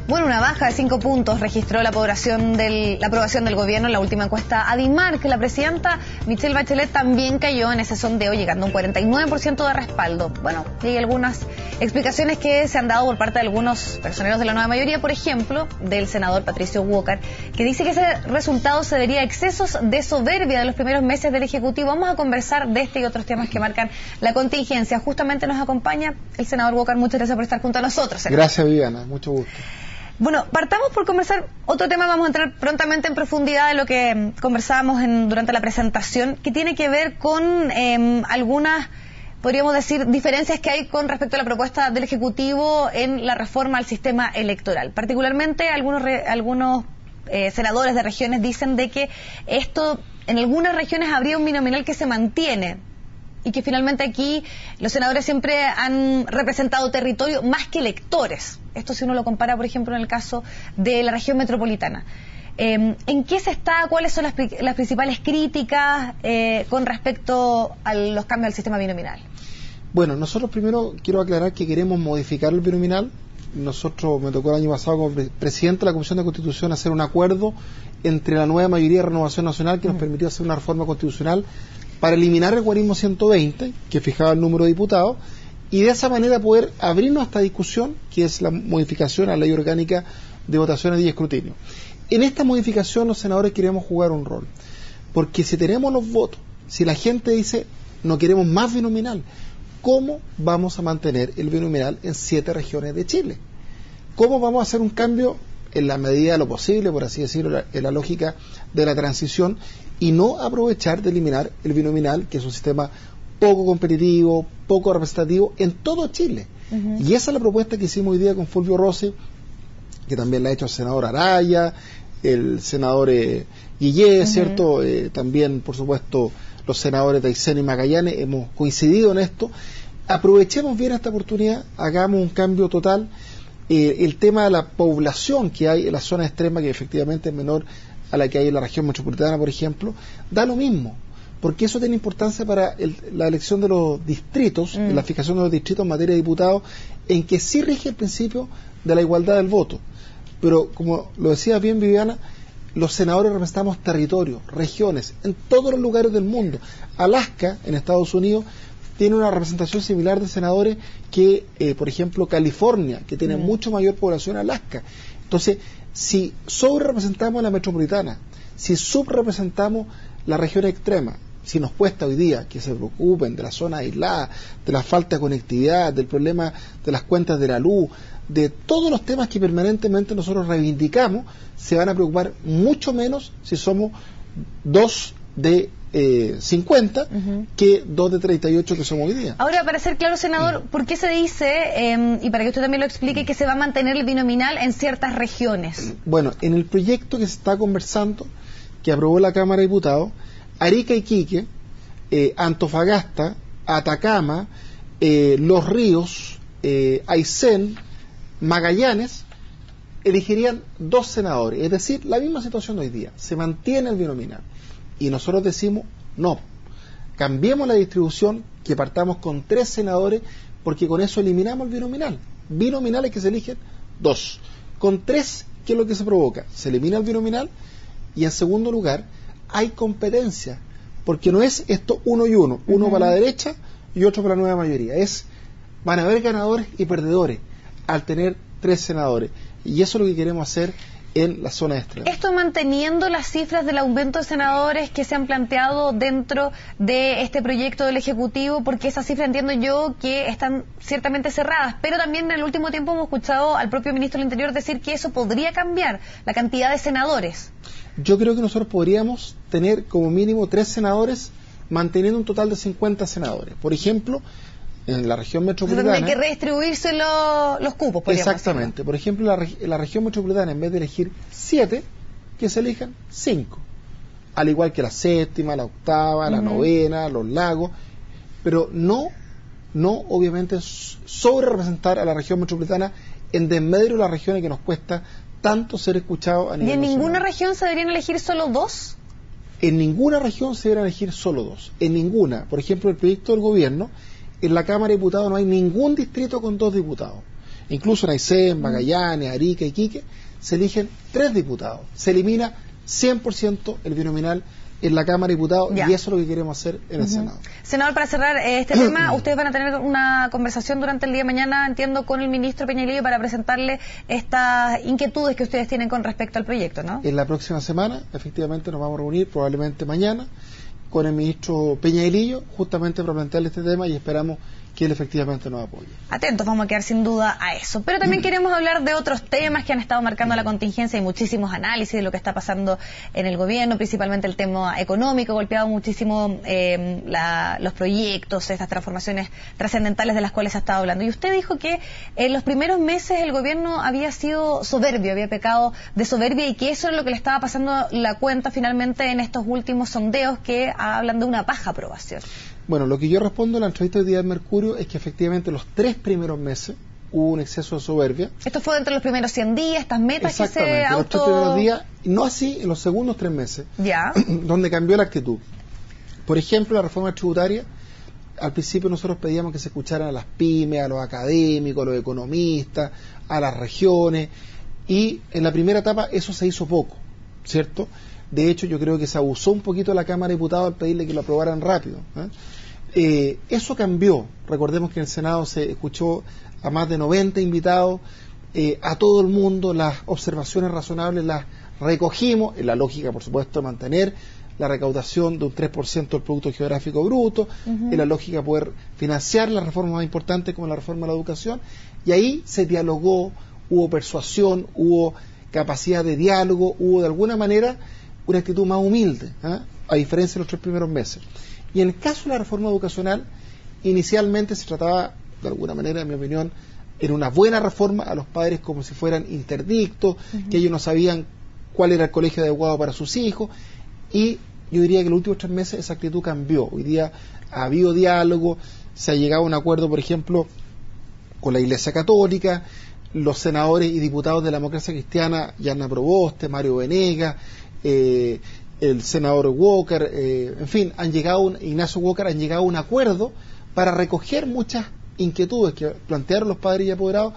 Bueno, una baja de 5 puntos registró la aprobación del gobierno en la última encuesta ADIMAR, que la presidenta Michelle Bachelet también cayó en ese sondeo, llegando a un 49% de respaldo. Bueno, y hay algunas explicaciones que se han dado por parte de algunos personeros de la nueva mayoría, por ejemplo, del senador Patricio Walker, que dice que ese resultado se debería a excesos de soberbia de los primeros meses del Ejecutivo. Vamos a conversar de este y otros temas que marcan la contingencia. Justamente nos acompaña el senador Walker. Muchas gracias por estar junto a nosotros, senador. Gracias, Viviana. Mucho gusto. Bueno, partamos por conversar otro tema. Vamos a entrar prontamente en profundidad de lo que conversábamos durante la presentación, que tiene que ver con algunas, podríamos decir, diferencias que hay con respecto a la propuesta del Ejecutivo en la reforma al sistema electoral. Particularmente algunos senadores de regiones dicen de que esto, en algunas regiones habría un binominal que se mantiene, y que finalmente aquí los senadores siempre han representado territorio más que electores. Esto si uno lo compara, por ejemplo, en el caso de la región metropolitana. ¿En qué se está? ¿Cuáles son las principales críticas con respecto a los cambios al sistema binominal? Bueno, nosotros primero quiero aclarar que queremos modificar el binominal. Nosotros, me tocó el año pasado como presidente de la Comisión de Constitución hacer un acuerdo entre la nueva mayoría de Renovación Nacional que nos permitió hacer una reforma constitucional para eliminar el guarismo 120, que fijaba el número de diputados, y de esa manera poder abrirnos a esta discusión, que es la modificación a la ley orgánica de votaciones y escrutinio. En esta modificación los senadores queremos jugar un rol, porque si tenemos los votos, si la gente dice no queremos más binominal, ¿cómo vamos a mantener el binominal en 7 regiones de Chile? ¿Cómo vamos a hacer un cambio en la medida de lo posible, por así decirlo, en la lógica de la transición, y no aprovechar de eliminar el binominal, que es un sistema poco competitivo, poco representativo en todo Chile? Y esa es la propuesta que hicimos hoy día con Fulvio Rossi, que también la ha hecho el senador Araya, el senador Guillé, ¿cierto? También, por supuesto, los senadores Taicén y Magallanes hemos coincidido en esto. Aprovechemos bien esta oportunidad, hagamos un cambio total. El tema de la población que hay en la zona extrema, que efectivamente es menor a la que hay en la región metropolitana, por ejemplo, da lo mismo, porque eso tiene importancia para la elección de los distritos, la fijación de los distritos en materia de diputados, en que sí rige el principio de la igualdad del voto. Pero, como lo decía bien Viviana, los senadores representamos territorios, regiones, en todos los lugares del mundo. Alaska, en Estados Unidos, tiene una representación similar de senadores que, por ejemplo, California, que tiene mucho mayor población Alaska. Entonces, si sobre-representamos la metropolitana, si subrepresentamos la región extrema, si nos cuesta hoy día que se preocupen de la zona aislada, de la falta de conectividad, del problema de las cuentas de la luz, de todos los temas que permanentemente nosotros reivindicamos, se van a preocupar mucho menos si somos 2 de 50 que 2 de 38 que somos hoy día. Ahora, para ser claro, senador, ¿por qué se dice, y para que usted también lo explique, que se va a mantener el binominal en ciertas regiones? Bueno, en el proyecto que se está conversando, que aprobó la Cámara de Diputados, Arica y Iquique, Antofagasta, Atacama, Los Ríos, Aysén, Magallanes, elegirían 2 senadores, es decir, la misma situación de hoy día, se mantiene el binominal. Y nosotros decimos, no, cambiemos la distribución, que partamos con 3 senadores, porque con eso eliminamos el binominal. Binominales que se eligen 2. Con 3, ¿qué es lo que se provoca? Se elimina el binominal, y en segundo lugar, hay competencia, porque no es esto 1 y 1, uno para la derecha y otro para la nueva mayoría. Van a haber ganadores y perdedores al tener 3 senadores. Y eso es lo que queremos hacer en la zona extrema. Esto manteniendo las cifras del aumento de senadores que se han planteado dentro de este proyecto del Ejecutivo, porque esas cifras entiendo yo que están ciertamente cerradas, pero también en el último tiempo hemos escuchado al propio ministro del Interior decir que eso podría cambiar, la cantidad de senadores. Yo creo que nosotros podríamos tener como mínimo 3 senadores, manteniendo un total de 50 senadores. Por ejemplo, en la región metropolitana... Donde hay que redistribuirse los cupos, exactamente. Por ejemplo, en la región metropolitana, en vez de elegir 7, que se elijan 5. Al igual que la séptima, la octava, la novena, los lagos. Pero no obviamente, sobre representar a la región metropolitana en desmedro de las regiones que nos cuesta tanto ser escuchados a nivel nacional. ¿Y en ninguna región se deberían elegir solo 2? En ninguna región se deberían elegir solo 2. En ninguna. Por ejemplo, el proyecto del gobierno, en la Cámara de Diputados no hay ningún distrito con 2 diputados. Incluso en Aysén, Magallanes, Arica, Iquique, se eligen 3 diputados. Se elimina 100% el binominal en la Cámara de Diputados, y eso es lo que queremos hacer en el Senado. Senador, para cerrar este tema, ustedes van a tener una conversación durante el día de mañana, entiendo, con el ministro Peñalillo para presentarle estas inquietudes que ustedes tienen con respecto al proyecto, ¿no? En la próxima semana, efectivamente, nos vamos a reunir, probablemente mañana, con el ministro Peñalillo, justamente para plantearle este tema, y esperamos que él efectivamente nos apoye. Atentos, vamos a quedar sin duda a eso. Pero también queremos hablar de otros temas que han estado marcando la contingencia y muchísimos análisis de lo que está pasando en el gobierno, principalmente el tema económico, golpeado muchísimo los proyectos, estas transformaciones trascendentales de las cuales se ha estado hablando. Y usted dijo que en los primeros meses el gobierno había sido soberbio, había pecado de soberbia, y que eso es lo que le estaba pasando la cuenta finalmente en estos últimos sondeos que hablan de una baja aprobación. Bueno, lo que yo respondo en la entrevista de día del Mercurio es que efectivamente los 3 primeros meses hubo un exceso de soberbia. Esto fue dentro de los primeros 100 días, estas metas que se Exactamente, los 3 primeros días, no así en los segundos 3 meses, donde cambió la actitud. Por ejemplo, la reforma tributaria, al principio nosotros pedíamos que se escucharan a las pymes, a los académicos, a los economistas, a las regiones, y en la primera etapa eso se hizo poco, ¿cierto? De hecho, yo creo que se abusó un poquito de la Cámara de Diputados al pedirle que lo aprobaran rápido. Eso cambió. Recordemos que en el Senado se escuchó a más de 90 invitados, a todo el mundo, las observaciones razonables las recogimos, en la lógica, por supuesto, de mantener la recaudación de un 3% del Producto Geográfico Bruto, en la lógica de poder financiar las reformas más importantes como la reforma de la educación, y ahí se dialogó, hubo persuasión, hubo capacidad de diálogo, hubo de alguna manera una actitud más humilde, a diferencia de los 3 primeros meses. Y en el caso de la reforma educacional, inicialmente se trataba, de alguna manera, en mi opinión, en una buena reforma a los padres como si fueran interdictos, que ellos no sabían cuál era el colegio adecuado para sus hijos, y yo diría que en los últimos 3 meses esa actitud cambió. Hoy día ha habido diálogo, se ha llegado a un acuerdo, por ejemplo, con la Iglesia Católica, los senadores y diputados de la Democracia Cristiana, Yanna Proboste, Mario Venegas, el senador Walker, en fin, Ignacio Walker, han llegado a un acuerdo para recoger muchas inquietudes que plantearon los padres y apoderados,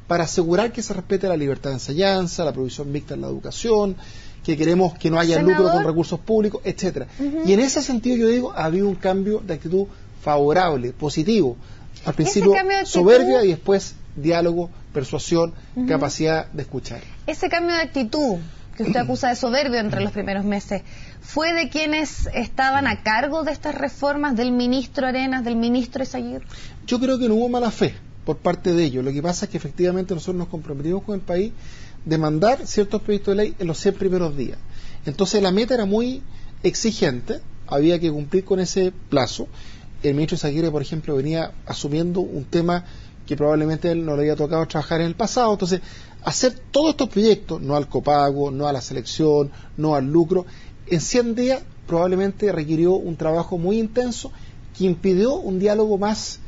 para asegurar que se respete la libertad de enseñanza, la provisión mixta en la educación, que queremos que no haya lucro con recursos públicos, etcétera. Y en ese sentido, yo digo, ha habido un cambio de actitud favorable, positivo. Al principio soberbia y después diálogo, persuasión, capacidad de escuchar. Ese cambio de actitud que usted acusa de soberbio entre los primeros meses, ¿fue de quienes estaban a cargo de estas reformas, del ministro Arenas, del ministro Izaguirre? Yo creo que no hubo mala fe por parte de ellos. Lo que pasa es que efectivamente nosotros nos comprometimos con el país de mandar ciertos proyectos de ley en los 100 primeros días. Entonces la meta era muy exigente, había que cumplir con ese plazo. El ministro Izaguirre, por ejemplo, venía asumiendo un tema que probablemente a él no le había tocado trabajar en el pasado. Entonces, hacer todos estos proyectos, no al copago, no a la selección, no al lucro, en 100 días probablemente requirió un trabajo muy intenso que impidió un diálogo más,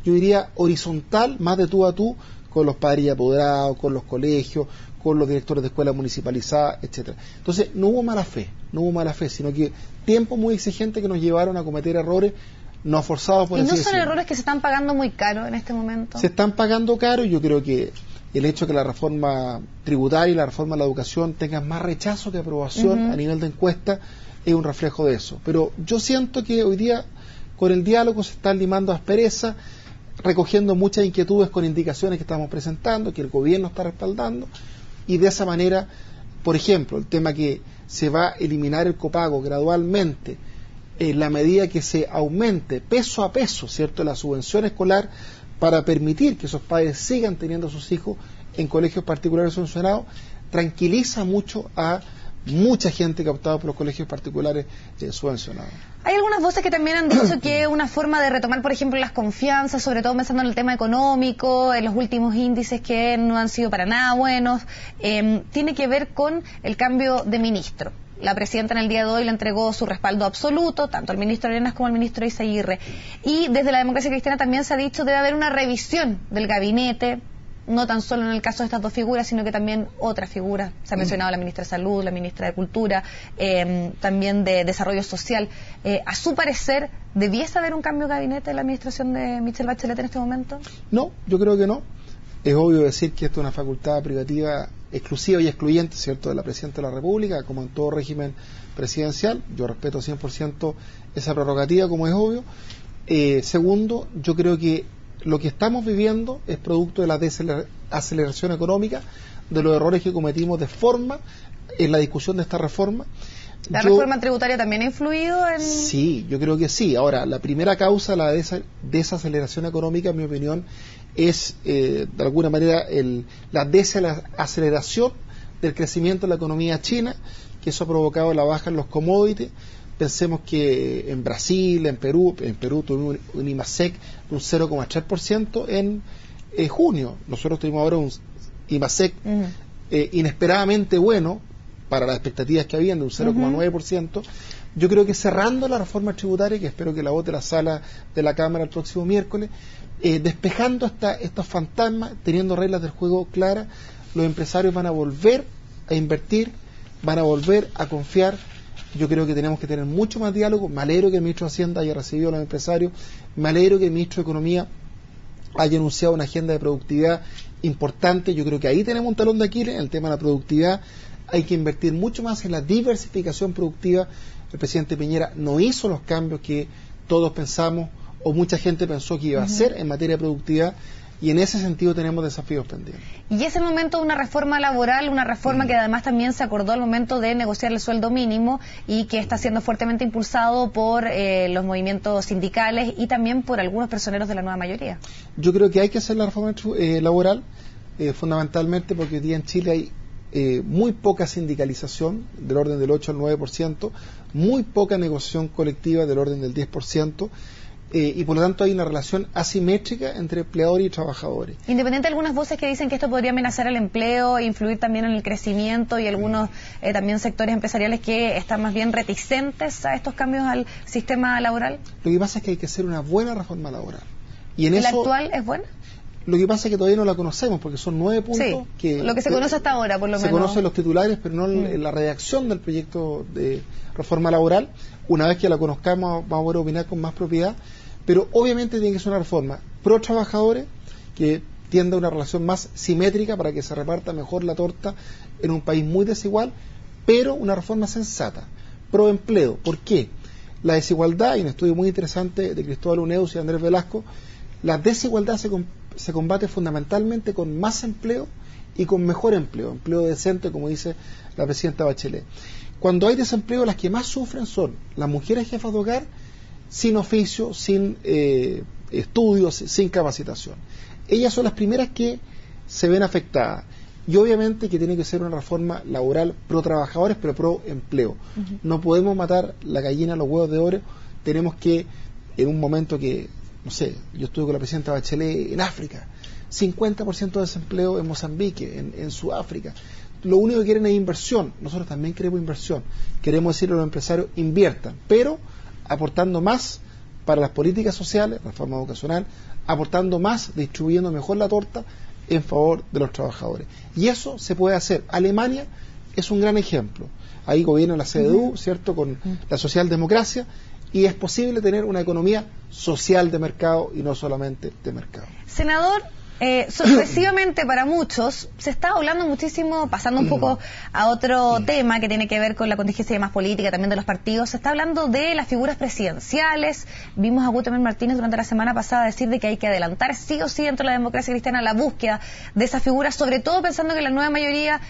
yo diría, horizontal, más de tú a tú, con los padres y apoderados, con los colegios, con los directores de escuelas municipalizadas, etcétera. Entonces, no hubo mala fe, sino que tiempos muy exigentes que nos llevaron a cometer errores no forzados, por así decirlo. ¿Y no son errores que se están pagando muy caro en este momento? Se están pagando caro, y yo creo que el hecho de que la reforma tributaria y la reforma de la educación tengan más rechazo que aprobación a nivel de encuesta es un reflejo de eso. Pero yo siento que hoy día con el diálogo se están limando asperezas, recogiendo muchas inquietudes con indicaciones que estamos presentando, que el gobierno está respaldando, y de esa manera, por ejemplo, el tema que se va a eliminar el copago gradualmente, en la medida que se aumente peso a peso, ¿cierto?, la subvención escolar, para permitir que esos padres sigan teniendo a sus hijos en colegios particulares subvencionados, tranquiliza mucho a mucha gente que ha optado por los colegios particulares subvencionados. Hay algunas voces que también han dicho que una forma de retomar, por ejemplo, las confianzas, sobre todo pensando en el tema económico, en los últimos índices que no han sido para nada buenos, tiene que ver con el cambio de ministro. La presidenta en el día de hoy le entregó su respaldo absoluto, tanto al ministro Arenas como al ministro Izaguirre. Y desde la Democracia Cristiana también se ha dicho debe haber una revisión del gabinete, no tan solo en el caso de estas dos figuras, sino que también otras figuras. Se ha mencionado la ministra de Salud, la ministra de Cultura, también de Desarrollo Social. A su parecer, ¿debiese haber un cambio de gabinete en la administración de Michelle Bachelet en este momento? No, yo creo que no. Es obvio decir que esto es una facultad privativa exclusiva y excluyente, ¿cierto?, de la Presidenta de la República, como en todo régimen presidencial. Yo respeto 100% esa prerrogativa, como es obvio. Segundo, yo creo que lo que estamos viviendo es producto de la desaceleración económica, de los errores que cometimos de forma en la discusión de esta reforma. ¿La reforma tributaria también ha influido en...? Sí, yo creo que sí. Ahora, la primera causa, la desaceleración económica, en mi opinión, es de alguna manera la desaceleración del crecimiento de la economía china, que eso ha provocado la baja en los commodities. Pensemos que en Brasil, en Perú tuvimos un IMASEC de un 0,3% en junio. Nosotros tuvimos ahora un IMASEC inesperadamente bueno para las expectativas que habían de un 0,9%. Yo creo que cerrando la reforma tributaria, que espero que la vote la sala de la Cámara el próximo miércoles, despejando estos fantasmas, teniendo reglas del juego claras, los empresarios van a volver a invertir, van a volver a confiar. Yo creo que tenemos que tener mucho más diálogo. Me alegro que el ministro de Hacienda haya recibido a los empresarios, me alegro que el ministro de Economía haya anunciado una agenda de productividad importante. Yo creo que ahí tenemos un talón de Aquiles en el tema de la productividad. Hay que invertir mucho más en la diversificación productiva. El presidente Piñera no hizo los cambios que todos pensamos o mucha gente pensó que iba a hacer en materia de productividad, y en ese sentido tenemos desafíos pendientes. Y ese momento de una reforma laboral, una reforma que además también se acordó al momento de negociar el sueldo mínimo y que está siendo fuertemente impulsado por los movimientos sindicales y también por algunos personeros de la nueva mayoría. Yo creo que hay que hacer la reforma laboral, fundamentalmente porque hoy día en Chile hay muy poca sindicalización, del orden del 8 al 9%, muy poca negociación colectiva, del orden del 10%, y por lo tanto hay una relación asimétrica entre empleadores y trabajadores. Independiente de algunas voces que dicen que esto podría amenazar el empleo, influir también en el crecimiento, y algunos también sectores empresariales que están más bien reticentes a estos cambios al sistema laboral. Lo que pasa es que hay que hacer una buena reforma laboral. Y en ¿La actual es buena? Lo que pasa es que todavía no la conocemos, porque son 9 puntos. Sí, que lo que se conoce hasta ahora, por lo menos. Se conocen los titulares, pero no la redacción del proyecto de reforma laboral. Una vez que la conozcamos, vamos a poder opinar con más propiedad. Pero obviamente tiene que ser una reforma pro trabajadores, que tienda a una relación más simétrica para que se reparta mejor la torta en un país muy desigual, pero una reforma sensata, pro empleo. ¿Por qué? La desigualdad, y un estudio muy interesante de Cristóbal Uneus y Andrés Velasco, la desigualdad se combate fundamentalmente con más empleo y con mejor empleo decente, como dice la presidenta Bachelet. Cuando hay desempleo, las que más sufren son las mujeres jefas de hogar, sin oficio, sin estudios, sin capacitación. Ellas son las primeras que se ven afectadas. Y obviamente que tiene que ser una reforma laboral pro trabajadores, pero pro empleo. No podemos matar la gallina a los huevos de oro. Tenemos que, en un momento que, no sé, yo estuve con la presidenta Bachelet en África, 50% de desempleo en Mozambique, en Sudáfrica. Lo único que quieren es inversión. Nosotros también queremos inversión. Queremos decirle a los empresarios, inviertan, pero aportando más para las políticas sociales, reforma educacional, aportando más, distribuyendo mejor la torta en favor de los trabajadores. Y eso se puede hacer. Alemania es un gran ejemplo. Ahí gobierna la CDU, ¿cierto?, con la socialdemocracia, y es posible tener una economía social de mercado y no solamente de mercado. Senador, sorpresivamente para muchos, se está hablando muchísimo, pasando un poco a otro tema que tiene que ver con la contingencia más política, también de los partidos. Se está hablando de las figuras presidenciales. Vimos a Guterres Martínez durante la semana pasada decir de que hay que adelantar sí o sí dentro de la democracia cristiana la búsqueda de esas figuras, sobre todo pensando que la nueva mayoría,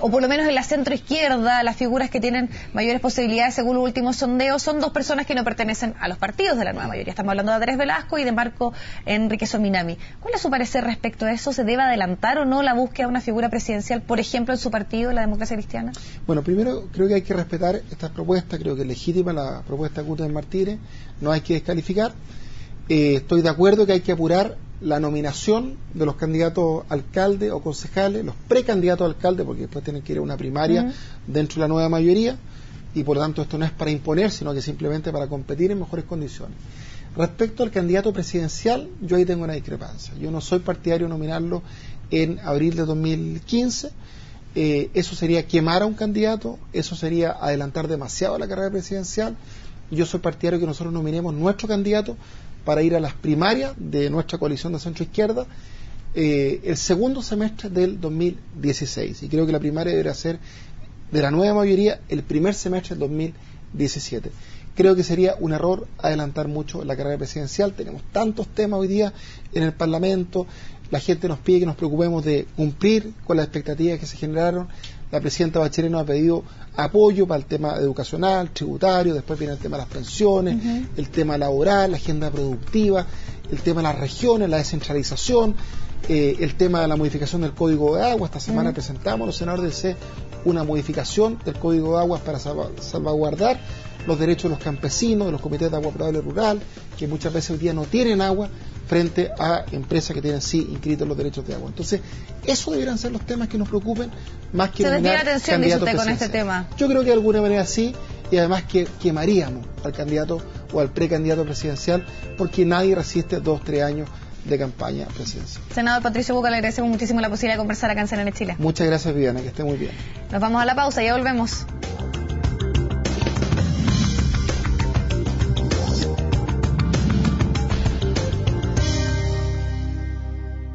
o por lo menos en la centro izquierda, las figuras que tienen mayores posibilidades según los últimos sondeos son dos personas que no pertenecen a los partidos de la nueva mayoría. Estamos hablando de Andrés Velasco y de Marco Enrique Sominami. ¿Cuál es su parecer respecto a eso? ¿Se debe adelantar o no la búsqueda de una figura presidencial, por ejemplo, en su partido, la Democracia Cristiana? Bueno, primero creo que hay que respetar estas propuestas. Creo que es legítima la propuesta de Guterres Martínez, no hay que descalificar. Estoy de acuerdo que hay que apurar la nominación de los candidatos alcalde o concejales, los precandidatos a alcalde, porque después tienen que ir a una primaria dentro de la nueva mayoría, y por lo tanto esto no es para imponer, sino que simplemente para competir en mejores condiciones. Respecto al candidato presidencial, yo ahí tengo una discrepancia. Yo no soy partidario de nominarlo en abril de 2015. Eso sería quemar a un candidato, eso sería adelantar demasiado la carrera presidencial. Yo soy partidario de que nosotros nominemos nuestro candidato para ir a las primarias de nuestra coalición de centro izquierda, el segundo semestre del 2016, y creo que la primaria debería ser de la nueva mayoría el primer semestre del 2017. Creo que sería un error adelantar mucho la carrera presidencial. Tenemos tantos temas hoy día en el Parlamento, la gente nos pide que nos preocupemos de cumplir con las expectativas que se generaron. La presidenta Bachelet nos ha pedido apoyo para el tema educacional, tributario, después viene el tema de las pensiones, el tema laboral, la agenda productiva, el tema de las regiones, la descentralización, el tema de la modificación del Código de Agua. Esta semana presentamos a los senadores de una modificación del Código de Aguas para salvaguardar los derechos de los campesinos, de los comités de agua potable rural, que muchas veces hoy día no tienen agua, frente a empresas que tienen sí inscritos los derechos de agua. Entonces, eso deberían ser los temas que nos preocupen, más que ¿se desvía la atención, dice usted, con este presidencial. tema? Yo creo que de alguna manera sí, y además que quemaríamos al candidato o al precandidato presidencial, porque nadie resiste 2-3 años de campaña presidencial. Senador Patricio Boca, le agradecemos muchísimo la posibilidad de conversar acá en CNN Chile. Muchas gracias, Viviana, que esté muy bien. Nos vamos a la pausa, ya volvemos.